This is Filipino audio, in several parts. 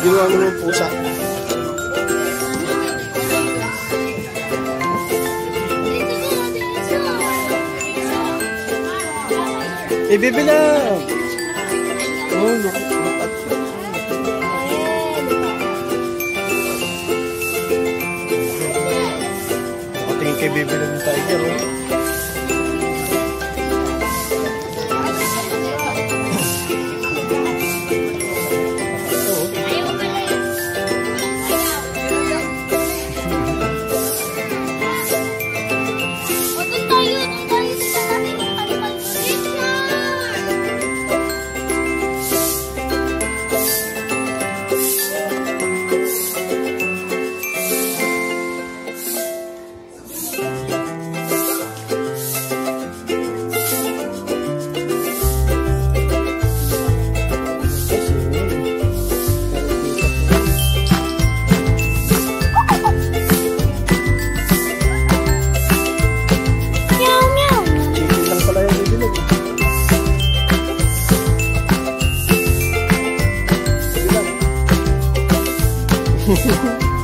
Ginawa mo ng pusa. Ibibilang! Oh, lukat. Nakatingin kay Bibilang yung tiger, oh.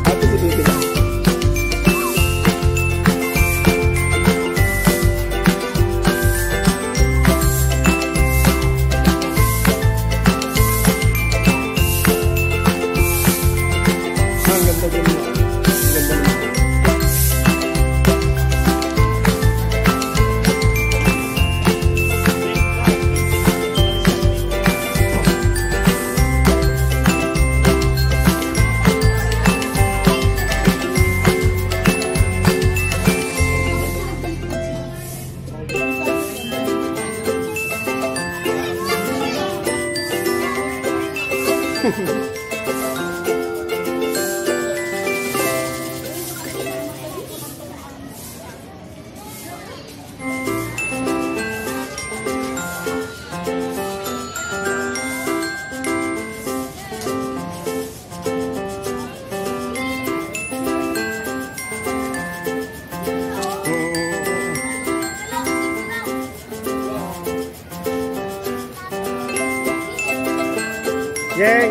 Ate si Bibi lang. Ang ganda din mo. Ang ganda mo. Yay!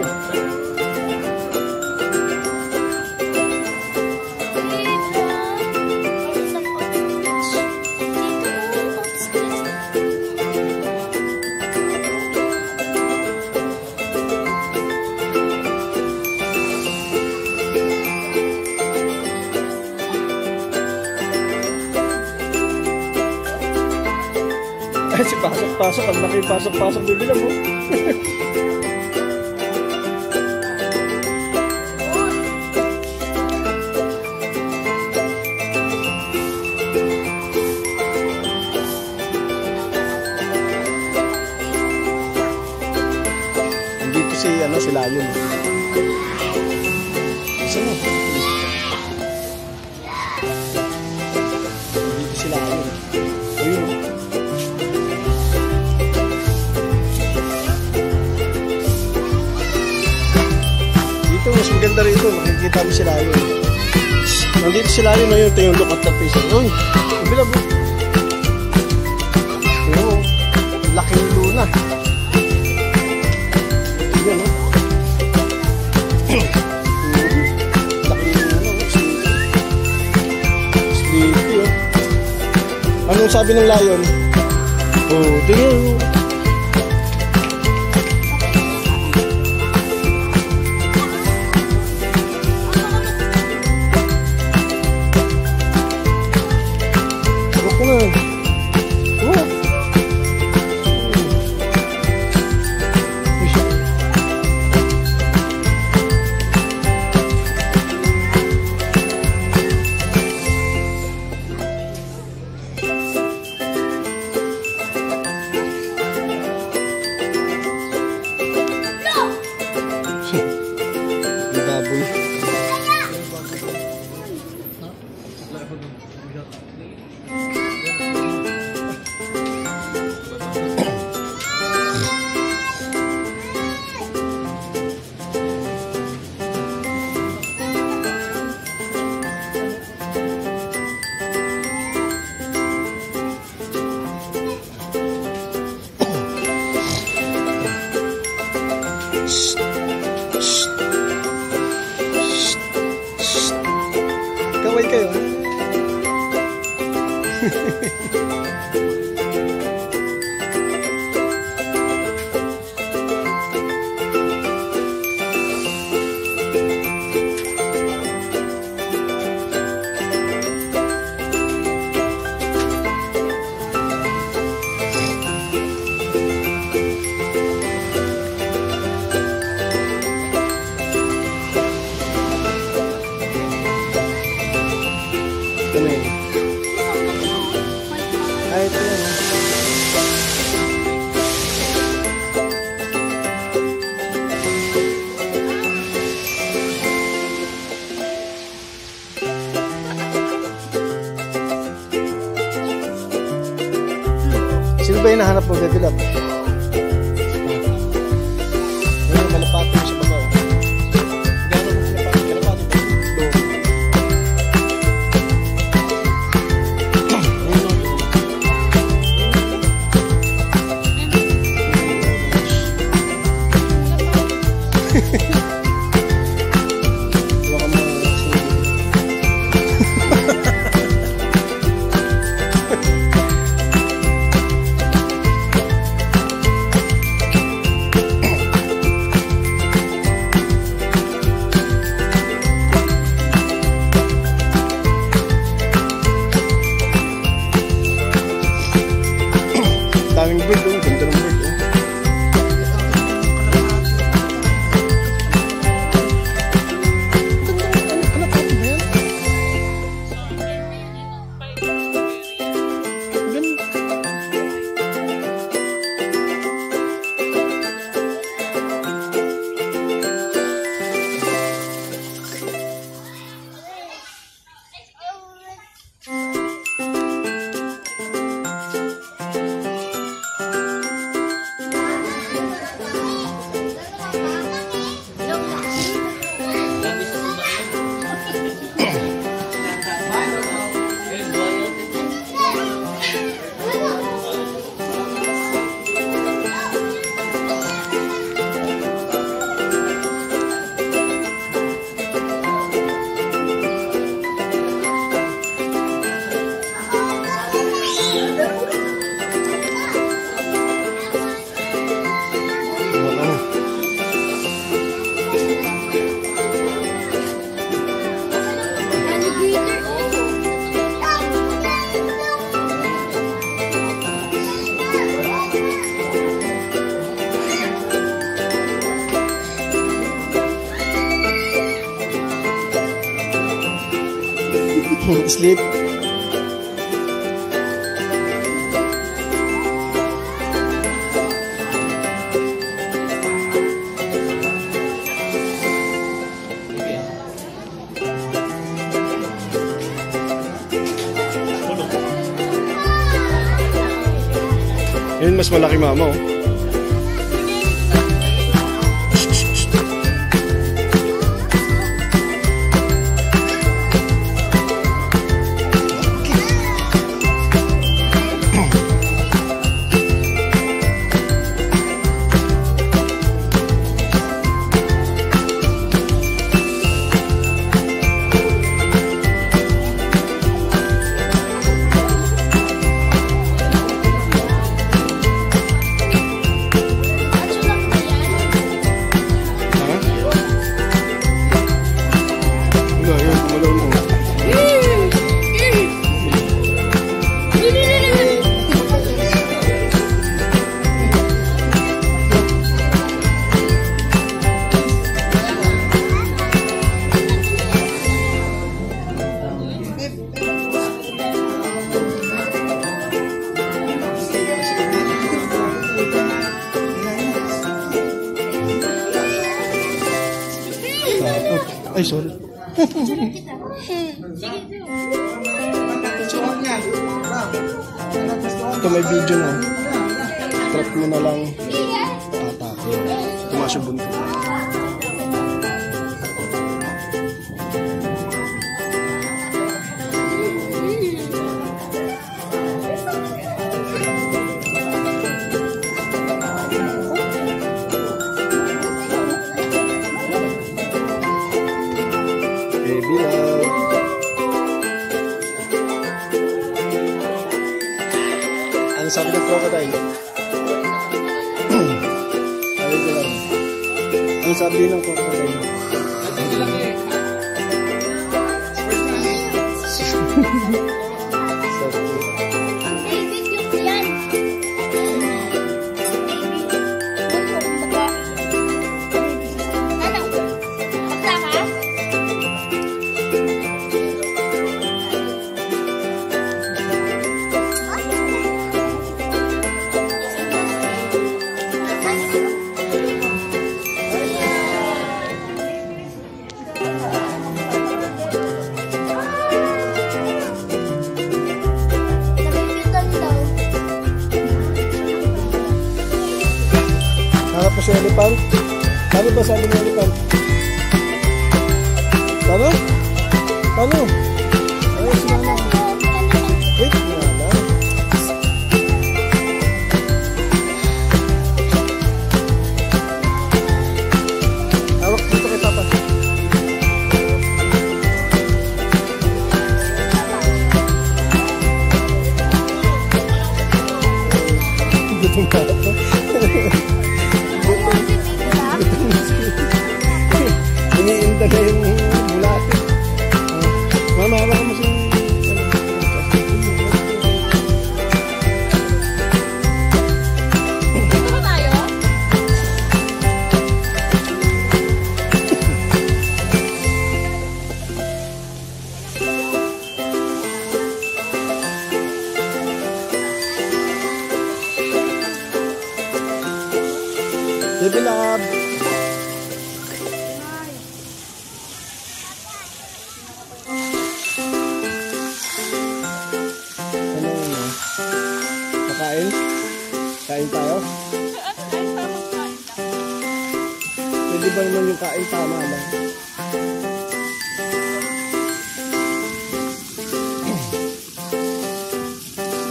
Ay, si pasok-pasok. Ang laki pasok-pasok. Bibilang mo. Dito si Lion. Isa mo. Dito si Lion. Ayun. Dito mas maganda rito. Makikita mo si Lion. Nandito si Lion na yun. Ito yung look at the face. Uy! Bilang mo. Ayun. Laking luna. Yan, no? Laki na, sleepy, oh. Anong sabi ng Lion? Oh, tingnan mo. Ako nga. Oh. Sino ba hinahanap mo, Bebe Love? Ayun, kalapati mo sa baba. Gano'n mo kalapati mo? Daming bird, oh. Ganda ng bird, oh. Kalapati ba yan? Sleep. Yun, mas malaki mama, oh. Ay, sorry. Ito may video na. Trap mo na lang. Atake. Tumaas yung bunto. Baby Love. Ano sabi ng crocodile? Baby Love. Ano sabi ng crocodile? Tapos yung elephant. Paano ba sabi ng elephant? Paano? Paano? Ay, sinana. Wait, wala. Hawak dito kay Papa. Gutom ka ito. Iniinda na yung bulate. Mama, hawa ka mo siya. Baby love. Ano yun? Kakain? Kain tayo? Pwede ba naman yung kain tama ba?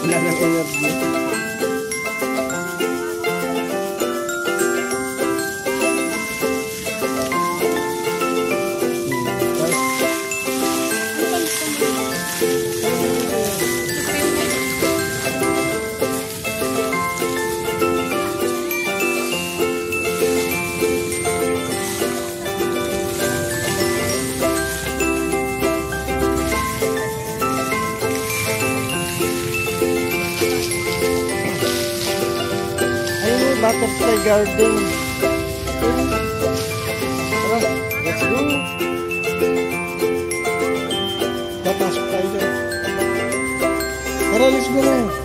Wala ng energy. Butterfly garden. Tara, let's go. Papasok tayo dyan. Tara, let's go na.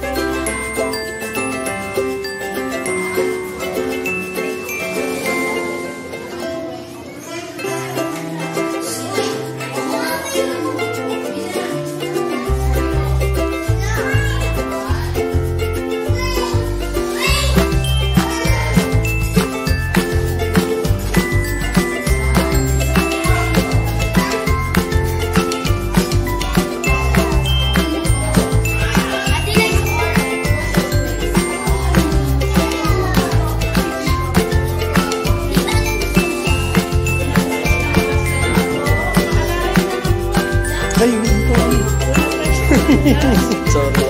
Ay, sorry.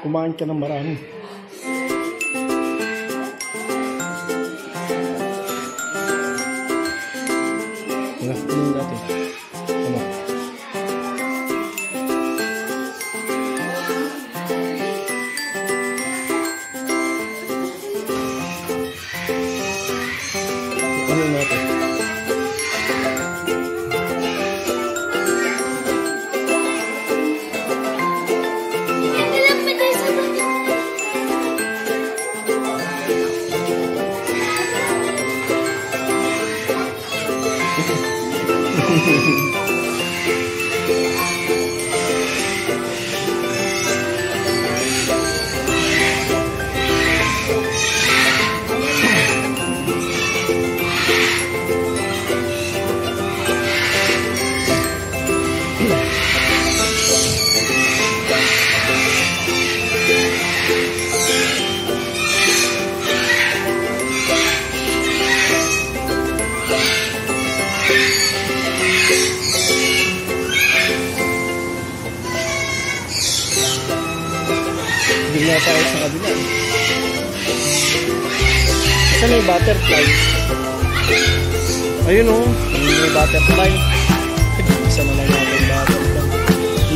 Kumain ka ng marami. Tingnan natin. Ano? Ano natin? Bigla tayo sa kabila. Saan may butterfly? Ayun o, may butterfly. Isa na lang natin butterfly.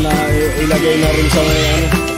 ilagay na rin sa may ano.